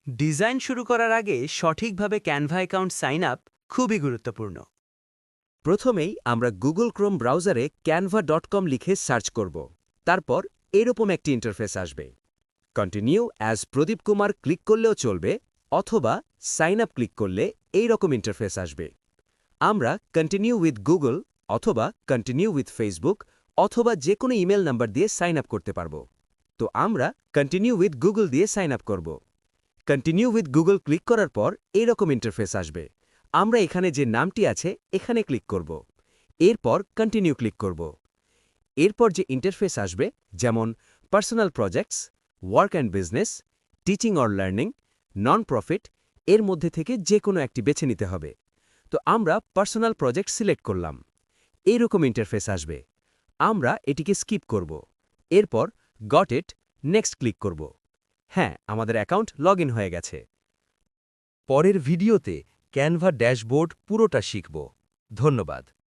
Design শুরু করার আগে সঠিকভাবে ক্যানভা অ্যাকাউন্ট সাইন আপ খুবই গুরুত্বপূর্ণ। প্রথমেই আমরা গুগল ক্রোম ব্রাউজারে canva.com লিখে সার্চ করব। তারপর এরকম একটি ইন্টারফেস আসবে। কন্টিনিউ অ্যাজ প্রদীপ কুমার ক্লিক করলেও চলবে, অথবা সাইন আপ ক্লিক করলে এই রকম ইন্টারফেস আসবে। আমরা কন্টিনিউ উইথ গুগল অথবা কন্টিনিউ উইথ ফেসবুক অথবা যে কোনো ইমেল নাম্বার দিয়ে সাইন আপ করতে পারব। তো আমরা কন্টিনিউ উইথ গুগল দিয়ে সাইন আপ করব। কন্টিনিউ উইথ গুগল ক্লিক করার পর এরকম ইন্টারফেস আসবে। আমরা এখানে যে নামটি আছে এখানে ক্লিক করব। এরপর কন্টিনিউ ক্লিক করব। এরপর যে ইন্টারফেস আসবে, যেমন personal projects, work and business, teaching or learning, non profit, এর মধ্যে থেকে যে কোনো একটি বেছে নিতে হবে। তো আমরা পার্সোনাল প্রজেক্ট সিলেক্ট করলাম। এইরকম ইন্টারফেস আসবে। আমরা এটিকে স্কিপ করব। এরপর গট ইট, নেক্সট ক্লিক করব। হ্যাঁ, আমাদের অ্যাকাউন্ট লগ ইন হয়ে গেছে। পরের ভিডিওতে ক্যানভা ড্যাশবোর্ড পুরোটা শিখব। ধন্যবাদ।